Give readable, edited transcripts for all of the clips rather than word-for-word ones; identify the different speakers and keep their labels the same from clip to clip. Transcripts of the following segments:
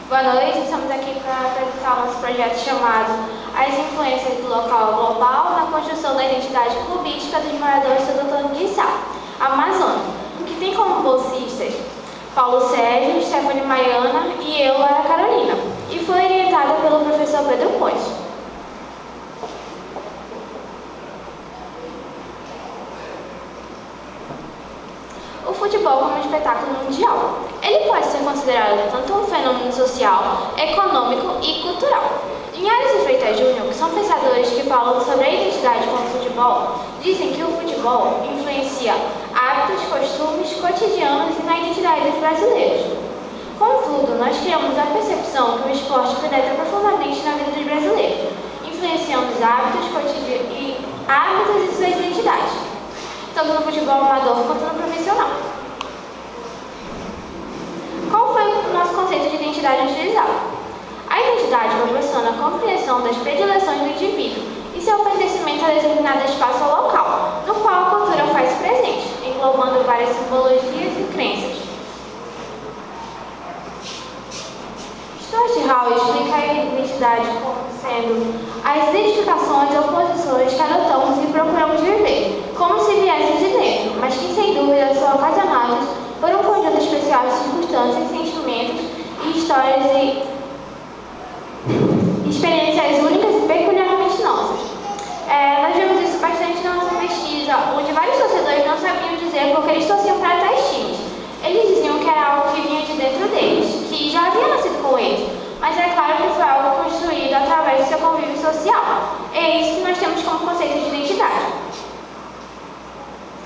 Speaker 1: Boa noite, estamos aqui para apresentar o nosso projeto chamado As Influências do Local ao Global na Construção da Identidade Clubística dos Moradores do Santo Antônio de Sá, Amazônia, que tem como bolsistas Paulo Sérgio, Stephanie Maiana e eu, Lara Carolina, e foi orientada pelo professor Pedro Ponte. O futebol como um espetáculo mundial. Ele pode ser considerado tanto um fenômeno social, econômico e cultural. Linhares e Freitas Júnior, que são pensadores que falam sobre a identidade com o futebol, dizem que o futebol influencia hábitos, costumes, cotidianos e na identidade dos brasileiros. Contudo, nós criamos a percepção que o esporte penetra profundamente na vida dos brasileiros, influenciando os hábitos, hábitos e suas identidades, tanto no futebol amador quanto no profissional. Qual foi o nosso conceito de identidade utilizado? A identidade proporciona a compreensão das predileções do indivíduo e seu pertencimento a determinado espaço ou local, no qual a cultura faz presente, englobando várias simbologias e crenças. Stuart Hall explica a identidade como sendo as identificações ou posições que adotamos e procuramos viver, como se viessem de dentro, mas que sem dúvida são ocasionadas por um conjunto especial de circunstâncias, sentimentos e histórias e experiências únicas e peculiarmente nossas. Nós vimos isso bastante na nossa pesquisa, onde vários torcedores não sabiam dizer porque eles torciam para tais times. Eles diziam que era algo que vinha de dentro deles, que já havia nascido com eles, mas é claro que foi algo construído através do seu convívio social. É isso que nós temos como conceito de identidade.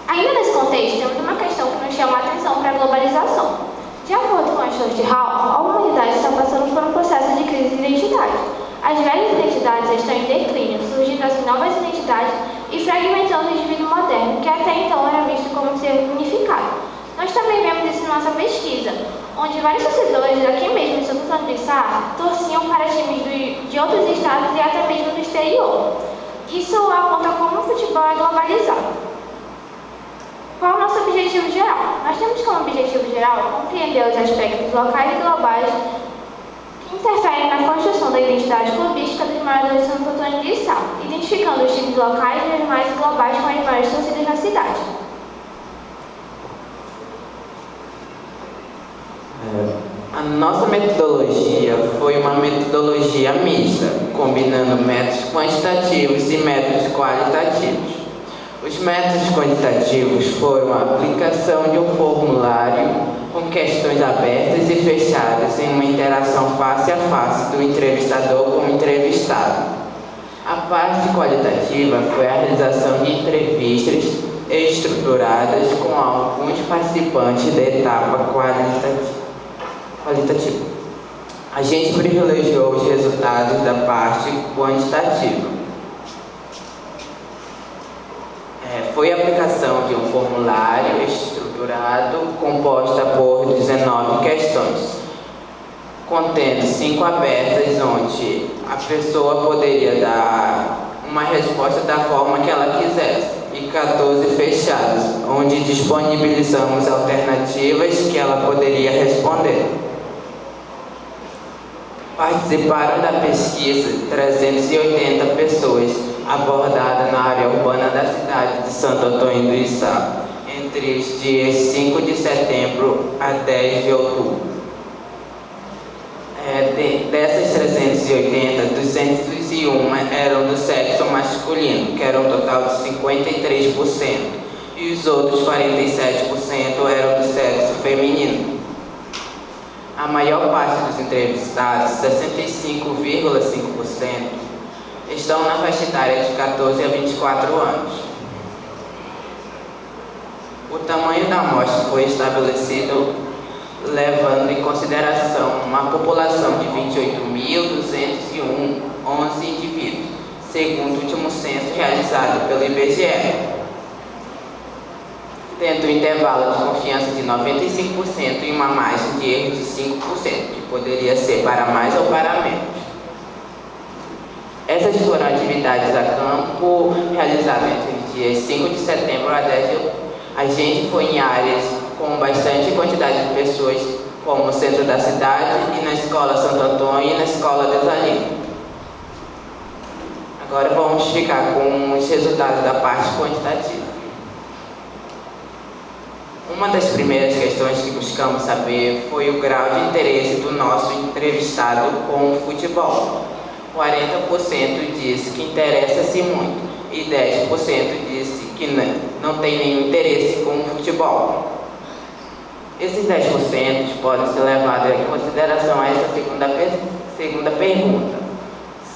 Speaker 1: Ainda nesse contexto, temos uma questão que nos chama a atenção para a globalização. De acordo com Stuart Hall, a humanidade está passando por um processo de crise de identidade. As velhas identidades estão em declínio, surgindo assim novas identidades e fragmentando o indivíduo moderno, que até então era visto como ser unificado. Nós também vemos isso em nossa pesquisa, onde vários torcedores daqui mesmo de Santo Antônio de Sá torciam para times de outros estados e até mesmo do exterior. Isso aponta como o futebol é globalizado. Qual é o nosso objetivo geral? Nós temos como objetivo geral compreender os aspectos locais e globais que interferem na construção da identidade clubística dos moradores de Santo Antônio de Sá, identificando os times locais, regionais e globais com as maiores torcidas na cidade.
Speaker 2: A nossa metodologia foi uma metodologia mista, combinando métodos quantitativos e métodos qualitativos. Os métodos quantitativos foram a aplicação de um formulário com questões abertas e fechadas em uma interação face a face do entrevistador com o entrevistado. A parte qualitativa foi a realização de entrevistas estruturadas com alguns participantes da etapa qualitativa. A gente privilegiou os resultados da parte quantitativa. Foi a aplicação de um formulário estruturado composta por 19 questões, contendo 5 abertas, onde a pessoa poderia dar uma resposta da forma que ela quisesse, e 14 fechadas, onde disponibilizamos alternativas que ela poderia responder. Participaram da pesquisa 380 pessoas abordadas na área urbana da cidade de Santo Antônio do Sá, entre os dias 5 de setembro a 10 de outubro. Dessas 380, 201 eram do sexo masculino, que era um total de 53%, e os outros 47% eram do sexo feminino. A maior parte dos entrevistados, 65,5%, estão na faixa etária de 14 a 24 anos. O tamanho da amostra foi estabelecido levando em consideração uma população de 28.211 indivíduos, segundo o último censo realizado pelo IBGE. Tendo um intervalo de confiança de 95% e uma margem de erro de 5%, que poderia ser para mais ou para menos. Essas foram atividades a campo realizadas entre os dias 5 de setembro a 10 de outubro. A gente foi em áreas com bastante quantidade de pessoas como no centro da cidade e na Escola Santo Antônio e na Escola Desalino. Agora vamos ficar com os resultados da parte quantitativa. Uma das primeiras questões que buscamos saber foi o grau de interesse do nosso entrevistado com o futebol. 40% disse que interessa-se muito e 10% disse que não tem nenhum interesse com o futebol. Esses 10% podem ser levados em consideração a essa segunda pergunta.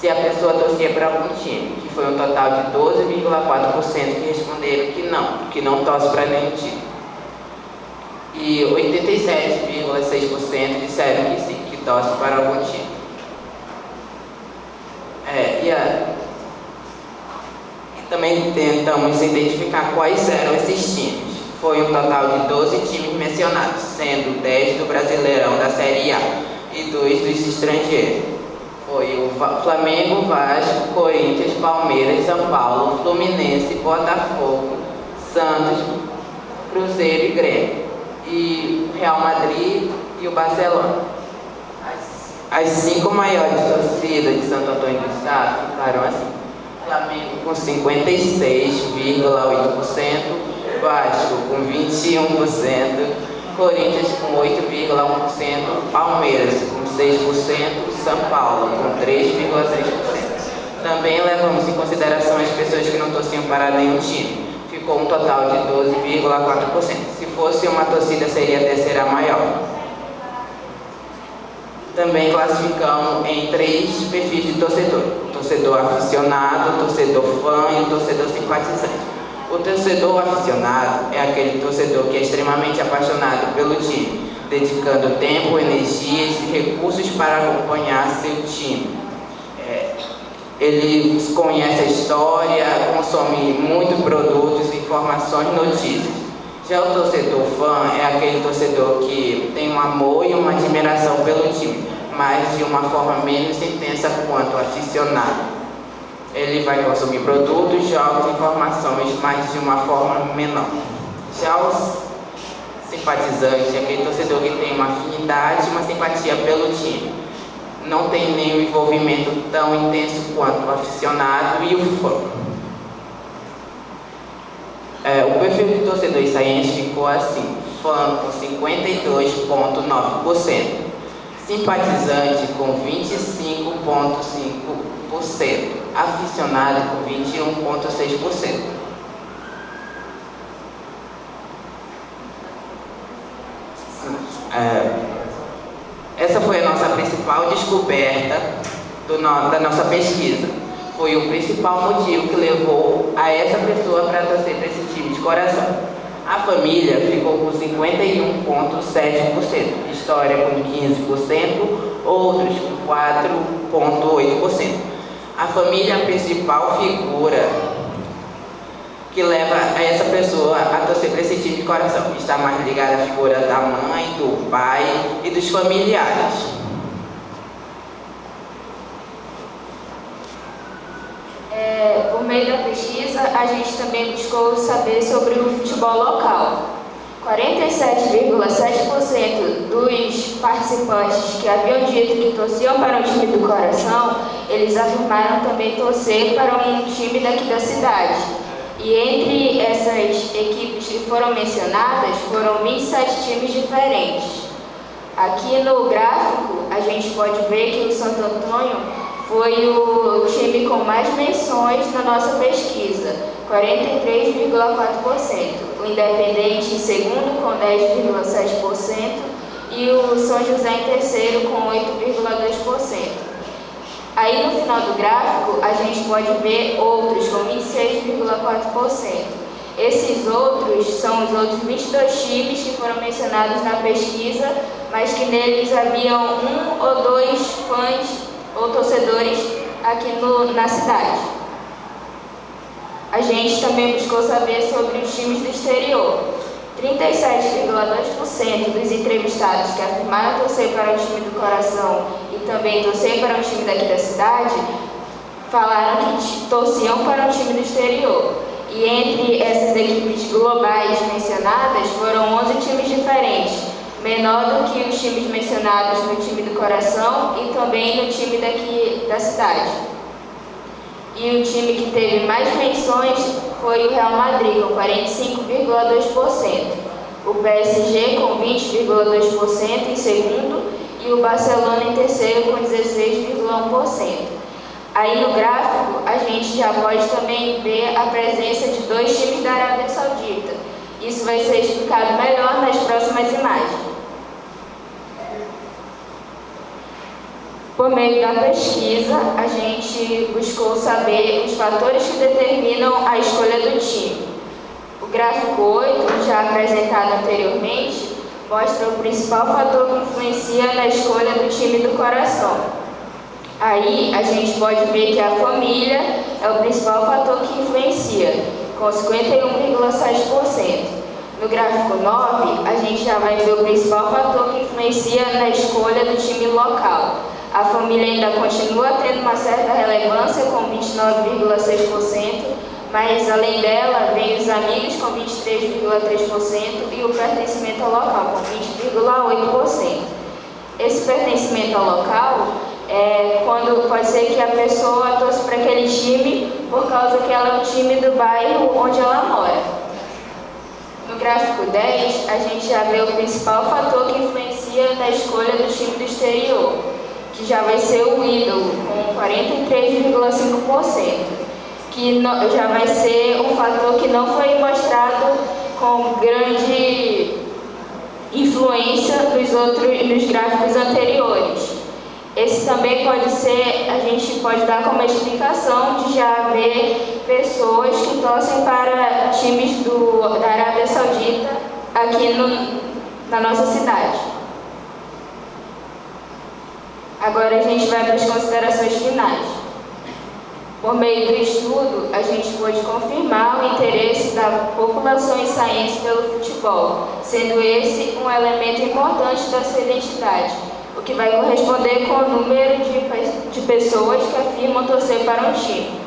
Speaker 2: Se a pessoa torcia para algum time, que foi um total de 12,4% que responderam que não torce para nenhum time. E 87,6% disseram que sim, que torce para algum time. E também tentamos identificar quais eram esses times. Foi um total de 12 times mencionados, sendo 10 do Brasileirão da Série A e 2 dos estrangeiros. Foi o Flamengo, Vasco, Corinthians, Palmeiras, São Paulo, Fluminense, Botafogo, Santos, Cruzeiro e Grêmio. E o Real Madrid e o Barcelona. As 5 maiores torcidas de Santo Antônio do Estado ficaram assim: Flamengo com 56,8%, Vasco com 21%, Corinthians com 8,1%, Palmeiras com 6%, São Paulo com 3,6%. Também levamos em consideração as pessoas que não torciam para nenhum time. Ficou um total de 12,4%. Se fosse uma torcida, seria a terceira maior. Também classificamos em 3 perfis de torcedor: o torcedor aficionado, o torcedor fã e o torcedor simpatizante. O torcedor aficionado é aquele torcedor que é extremamente apaixonado pelo time, dedicando tempo, energias e recursos para acompanhar seu time. Ele conhece a história, consome muitos produtos, informações, notícias. Já o torcedor fã é aquele torcedor que tem um amor e uma admiração pelo time, mas de uma forma menos intensa quanto o aficionado. Ele vai consumir produtos, jogos, informações, mas de uma forma menor. Já os simpatizantes é aquele torcedor que tem uma afinidade, uma simpatia pelo time. Não tem nenhum envolvimento tão intenso quanto o aficionado e o fã. O perfil do torcedor israelense ficou assim: fã com 52,9%, simpatizante com 25,5%, aficionado com 21,6%. Essa foi a nossa principal descoberta da nossa pesquisa. Foi o principal motivo que levou a essa pessoa para torcer para esse time de coração. A família ficou com 51,7%, história com 15%, outros com 4,8%. A família é a principal figura que leva a essa pessoa a torcer para esse time de coração. Está mais ligada à figura da mãe, do pai e dos familiares.
Speaker 1: Por meio da pesquisa, a gente também buscou saber sobre o futebol local. 47,7% dos participantes que haviam dito que torciam para o time do coração, eles afirmaram também torcer para um time daqui da cidade. E entre essas equipes que foram mencionadas, foram 27 times diferentes. Aqui no gráfico, a gente pode ver que o Santo Antônio foi o time com mais menções na nossa pesquisa, 43,4%. O Independente em segundo, com 10,7%, e o São José em terceiro, com 8,2%. Aí no final do gráfico, a gente pode ver outros com 26,4%. Esses outros são os outros 22 times que foram mencionados na pesquisa, mas que neles haviam 1 ou 2 fãs ou torcedores aqui na cidade. A gente também buscou saber sobre os times do exterior. 37,2% dos entrevistados que afirmaram torcer para o time do coração e também torcer para o time daqui da cidade, falaram que torciam para o time do exterior. E entre essas equipes globais mencionadas, foram 11 times diferentes, menor do que os times mencionados no time do coração e também no time daqui da cidade. E o time que teve mais menções foi o Real Madrid, com 45,2%, o PSG com 20,2% em segundo e o Barcelona em terceiro com 16,1%. Aí no gráfico a gente já pode também ver a presença de 2 times da Arábia Saudita. Isso vai ser explicado melhor nas próximas imagens. Por meio da pesquisa, a gente buscou saber os fatores que determinam a escolha do time. O gráfico 8, já apresentado anteriormente, mostra o principal fator que influencia na escolha do time do coração. Aí a gente pode ver que a família é o principal fator que influencia, com 51,7%. No gráfico 9, a gente já vai ver o principal fator que influencia na escolha do time local. A família ainda continua tendo uma certa relevância, com 29,6%, mas além dela, vem os amigos com 23,3% e o pertencimento ao local, com 20,8%. Esse pertencimento ao local é quando pode ser que a pessoa torce para aquele time por causa que ela é o time do bairro onde ela mora. No gráfico 10, a gente já vê o principal fator que influencia na escolha do time do exterior, que já vai ser o ídolo, com 43,5%, que já vai ser um fator que não foi mostrado com grande influência nos gráficos anteriores. Esse também pode ser, a gente pode dar como explicação de já haver pessoas que torcem para times da Arábia Saudita aqui na nossa cidade. Agora a gente vai para as considerações finais. Por meio do estudo, a gente pôde confirmar o interesse da população israelense pelo futebol, sendo esse um elemento importante da sua identidade, o que vai corresponder com o número de pessoas que afirmam torcer para um time.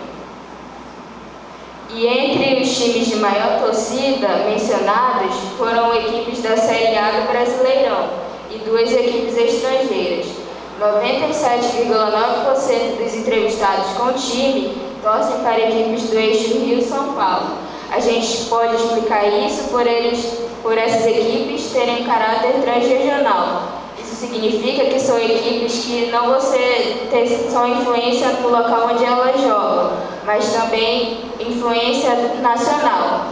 Speaker 1: E entre os times de maior torcida mencionados foram equipes da Série A do Brasileirão e 2 equipes estrangeiras. 97,9% dos entrevistados com o time torcem para equipes do eixo Rio-São Paulo. A gente pode explicar isso por essas equipes terem um caráter transregional. Isso significa que são equipes que não vão ter só influência no local onde elas jogam, mas também influência nacional.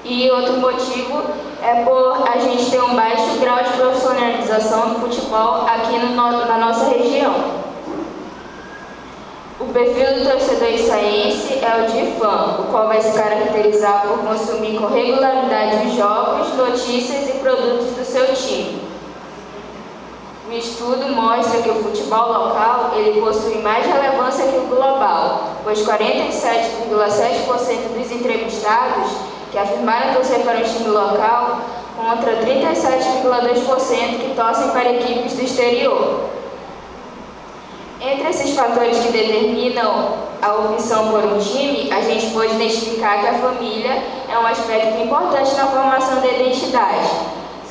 Speaker 1: E outro motivo é por a gente ter um baixo grau de profissionalização do futebol aqui na nossa região. O perfil do torcedor israelense é o de fã, o qual vai se caracterizar por consumir com regularidade os jogos, notícias e produtos do seu time. O estudo mostra que o futebol local ele possui mais relevância que o global, pois 47,7% dos entrevistados que afirmaram torcer para o time local, contra 37,2% que torcem para equipes do exterior. Entre esses fatores que determinam a opção por um time, a gente pode identificar que a família é um aspecto importante na formação da identidade.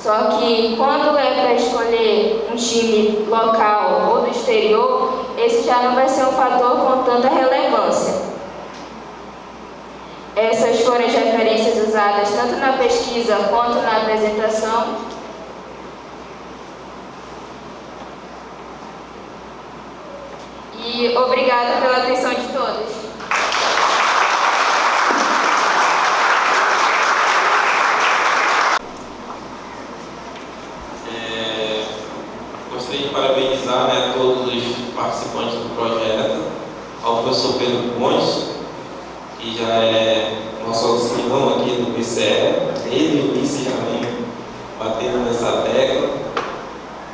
Speaker 1: Só que quando é para escolher um time local ou do exterior, esse já não vai ser um fator com tanta relevância. Essas foram as referências usadas tanto na pesquisa quanto na apresentação. E obrigada pela atenção de todos.
Speaker 3: Gostaria de parabenizar todos os participantes do projeto, ao professor Pedro Pontes, que já é nosso auxilião aqui do PCE, desde o início já vem batendo nessa tecla.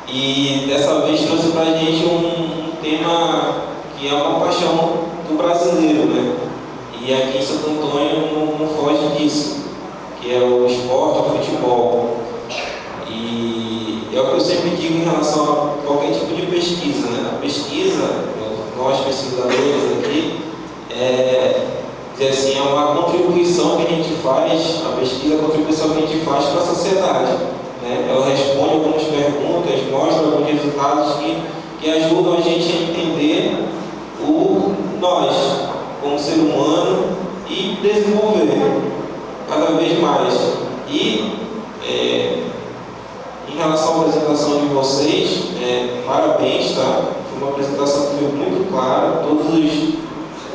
Speaker 3: E dessa vez trouxe para a gente um tema que é uma paixão do brasileiro, né? E aqui em Santo Antônio não foge disso, que é o esporte, o futebol. E é o que eu sempre digo em relação a qualquer tipo de pesquisa, né? A pesquisa, nós pesquisadores aqui, dizer assim, é uma contribuição que a gente faz, a pesquisa é a contribuição que a gente faz para a sociedade, né? Ela responde algumas Em relação à apresentação de vocês, parabéns, tá? Foi uma apresentação que foi muito clara, todos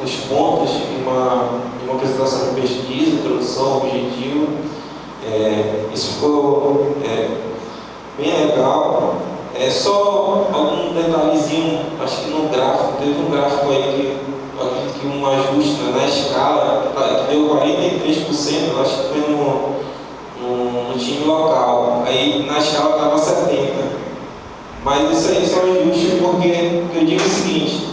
Speaker 3: os pontos de uma apresentação de pesquisa, introdução, objetivo. Isso ficou bem legal. Só algum detalhezinho, acho que no gráfico, teve um gráfico aí que um ajuste na escala, que deu 43%, acho que foi no time local. Aí na escala estava 70%. Mas isso aí só é justo porque eu digo o seguinte,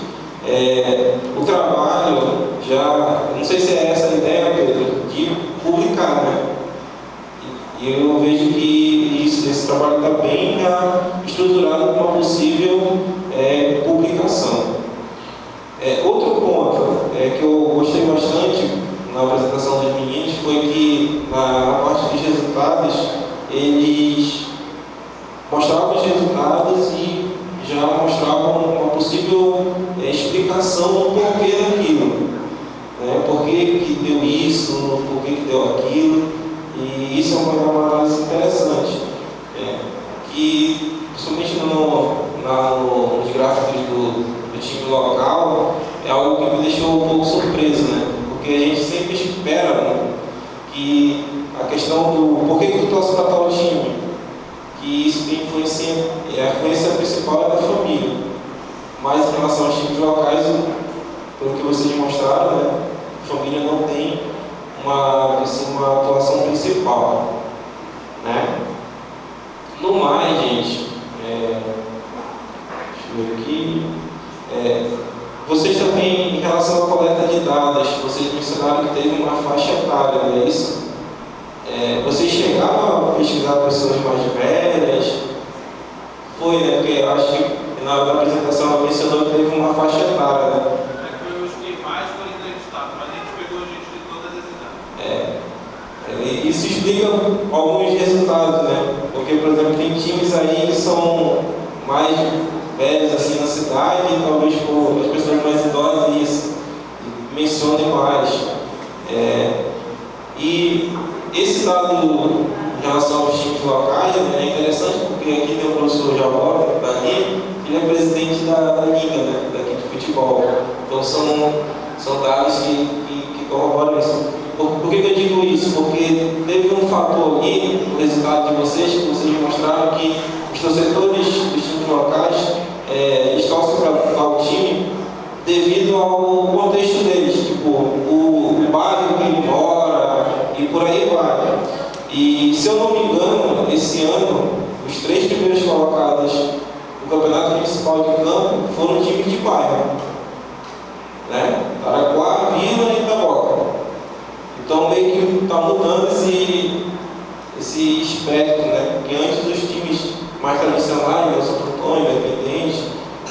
Speaker 3: o trabalho já, não sei se é essa a ideia, Pedro, de publicar, né? E eu vejo que esse trabalho está bem estruturado para uma possível publicação. Outro ponto que eu gostei bastante na apresentação dos meninos foi que na parte dos resultados, eles mostravam os resultados e já mostravam uma possível explicação do porquê daquilo. Por que deu isso, por que deu aquilo. E isso é uma análise interessante, que principalmente nos gráficos do time local, é algo que me deixou um pouco surpreso, né? Porque a gente sempre espera que a questão do porquê que tu torce para tal time, que isso tem influência, a influência principal é da família. Mas em relação aos times locais, pelo que vocês mostraram, né, a família não tem uma atuação principal, né? No mais, gente, deixa eu ver aqui, vocês também, em relação à coleta de dados, vocês mencionaram que teve uma faixa etária, não é isso? Vocês chegaram a pesquisar pessoas mais velhas? Foi, né? Porque eu acho que na apresentação ela mencionou que teve uma faixa etária, né?
Speaker 4: Os que mais foram entrevistados, mas a gente pegou gente de todas as idades.
Speaker 3: Isso explica alguns resultados, né? Porque, por exemplo, tem times aí que são mais velhos assim na cidade, e talvez por as pessoas mais idosas isso mencionem mais. E esse dado em relação aos times locais é interessante porque aqui tem o professor Jabó, que está aqui, ele é presidente da Liga, né, daqui de futebol. Então são dados que corroboram isso. Por que eu digo isso? Porque teve um fator ali, no resultado de vocês, que vocês mostraram que os torcedores dos times locais eles torcem para tal time devido ao contexto deles, tipo, o bairro que ele mora e por aí vai. E se eu não me engano, esse ano, os 3 primeiros colocados no Campeonato Municipal de Campo foram times de bairro, né? Araquá, Vila e Itaboca. Então meio que está mudando esse espectro, né? Porque antes dos times mais tradicionais, o Santo Antônio, Independente,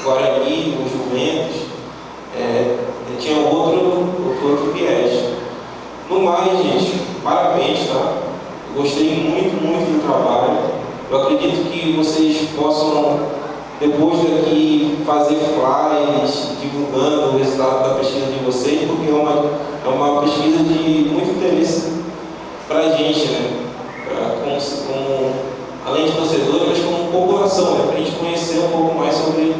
Speaker 3: Guarani, o Juventus, tinha outro viés. No mais, gente, parabéns, tá? Eu gostei muito, muito do trabalho. Eu acredito que vocês possam, depois daqui, fazer flyers divulgando o resultado da pesquisa de vocês, porque é uma pesquisa de muito interesse para a gente, né? Além de torcedores, mas como população, né? Para a gente conhecer um pouco mais sobre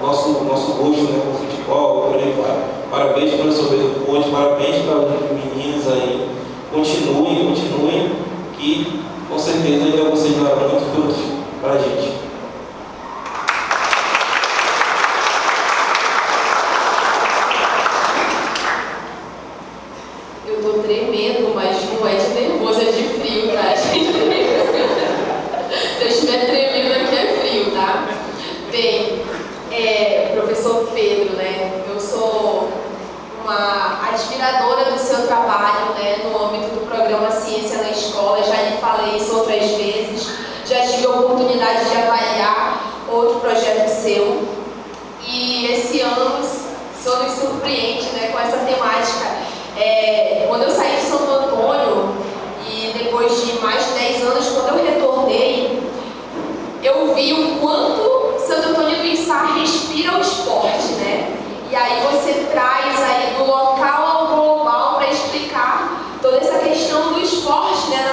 Speaker 3: nosso gosto, né, com futebol, por aí vai. Parabéns, professor Pedro Ponte, parabéns para os meninos aí. Continuem, que com certeza ainda vocês darão muito frutos para a gente.
Speaker 5: Eu tô tremendo, mas não é de nervoso, é de frio, tá, gente? Se eu estiver tremendo aqui é frio, tá? Bem, professor Pedro, né? Eu sou uma admiradora do seu trabalho, né, no âmbito do programa Ciência na Escola. Já lhe falei isso outras vezes. Já tive a oportunidade de avaliar outro projeto seu. E esse ano o senhor nos surpreende, né, com essa temática. Quando eu saí de Santo Antônio, e depois de mais de 10 anos, quando eu retornei, eu vi o quanto Santo Antônio do Içá respira o esporte, né? E aí você traz aí do local ao global para explicar toda essa questão do esporte, né,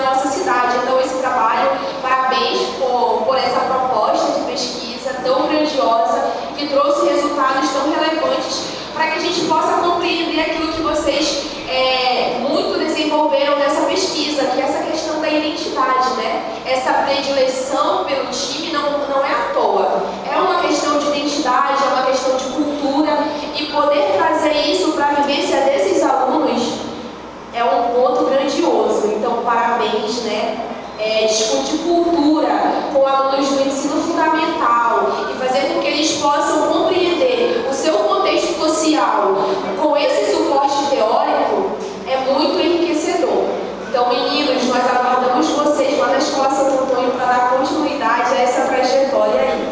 Speaker 5: discutir cultura com alunos do ensino fundamental e fazer com que eles possam compreender o seu contexto social com esse suporte teórico é muito enriquecedor. Então, meninos, nós aguardamos vocês lá na Escola Santo Antônio para dar continuidade a essa trajetória aí.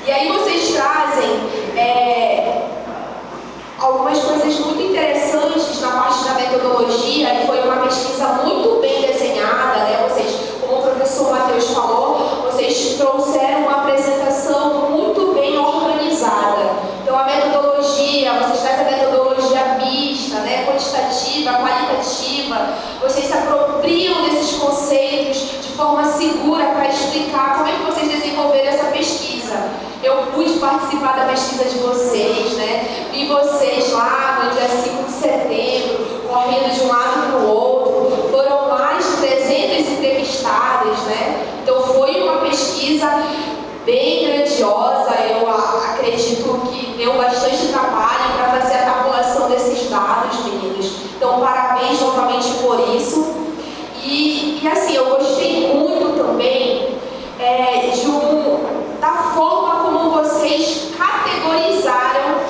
Speaker 5: E aí vocês trazem algumas coisas muito interessantes na parte da metodologia, e foi uma pesquisa muito bem desenhada, né? Vocês, como o professor Matheus falou, vocês trouxeram uma apresentação muito bem organizada. Então, a metodologia, vocês trazem a metodologia mista, né? Quantitativa, qualitativa, vocês se apropriam desses conceitos de forma segura para explicar como é que vocês desenvolveram essa pesquisa. Eu pude participar da pesquisa de vocês, né? Vi vocês lá no dia 5 de setembro, correndo de um lado para o outro. Foram mais de 300 entrevistados, né? Então foi uma pesquisa bem grandiosa. Eu acredito que deu bastante trabalho para fazer a tabulação desses dados, meninos. Então parabéns novamente por isso. E assim, eu gostei muito também da forma como vocês categorizaram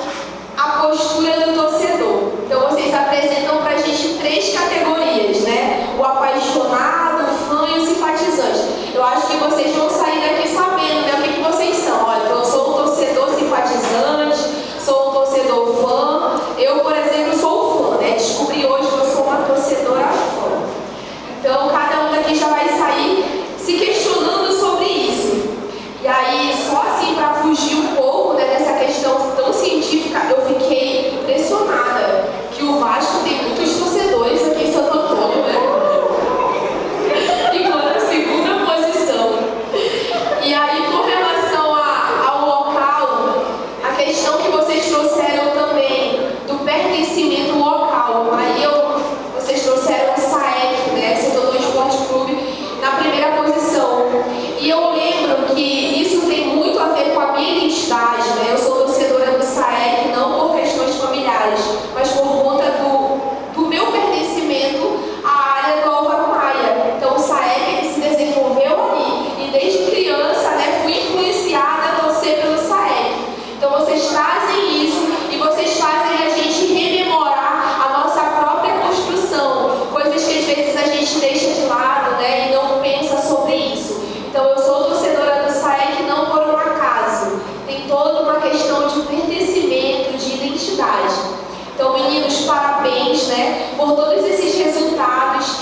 Speaker 5: a postura do torcedor. Então, vocês apresentam para a gente 3 categorias, né? O apaixonado, o fã e o simpatizante. Eu acho que vocês vão sair daqui sabendo, né, o que vocês são. Olha, eu sou um torcedor simpatizante, sou um torcedor fã. Eu, por exemplo, sou fã, né? Descobri hoje que eu sou uma torcedora fã. Então, cada um daqui já vai sair se questionando sobre isso. E aí, só assim, para fugir um pouco, né, dessa questão tão científica, eu fiquei impressionada que o Vasco tem muitos torcedores aqui em Santo Antônio, né? Ficou na segunda posição. E aí, com relação ao local, a questão que vocês trouxeram também do pertencimento local, aí vocês trouxeram o SAEC, né, Santo Antônio Esporte Clube, na primeira posição. E eu lembro que isso tem muito a ver com a minha identidade, né? Eu sou torcedora do SAEC, não por questões familiares, mas por conta do meu pertencimento à área do Álvaro Maia. Então, o SAEC ele se desenvolveu ali. E desde criança, né, fui influenciada a torcer pelo SAEC. Então, vocês trazem isso e vocês fazem a gente rememorar a nossa própria construção. Coisas que às vezes a gente deixa de lado, né, e não pensa sobre isso. Então, eu sou torcedora do SAEC não por um acaso. Tem toda uma questão de pertencimento, de identidade. Então, meninos, parabéns, né, por todos esses resultados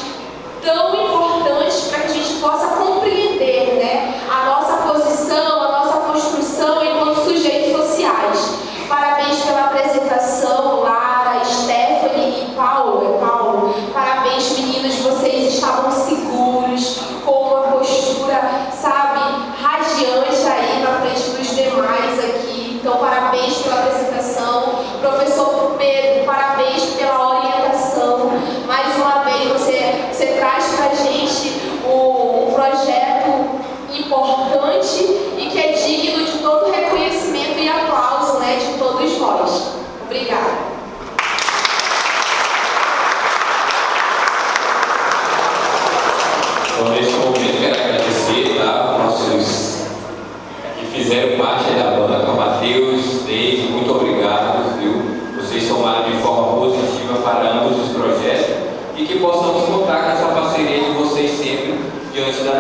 Speaker 5: tão importantes para que a gente possa compreender, né, a nossa posição, a nossa construção enquanto sujeitos sociais. Parabéns pela apresentação, Lara, Stephanie e Paulo. Parabéns, meninos, vocês estavam seguros, com uma postura, sabe, radiante aí na frente dos demais aqui. Então, parabéns pela apresentação. Professor Pedro, parabéns pela orientação. Mais uma vez, você traz pra gente um projeto importante e que é digno de todo reconhecimento e aplauso, né, de todos nós. Obrigada.
Speaker 6: Então, neste momento, quero agradecer, tá, nossos que fizeram parte da banca, Matheus, David, muito obrigado, viu? Vocês somaram de forma positiva para ambos os projetos e que possamos contar com essa parceria de vocês sempre diante da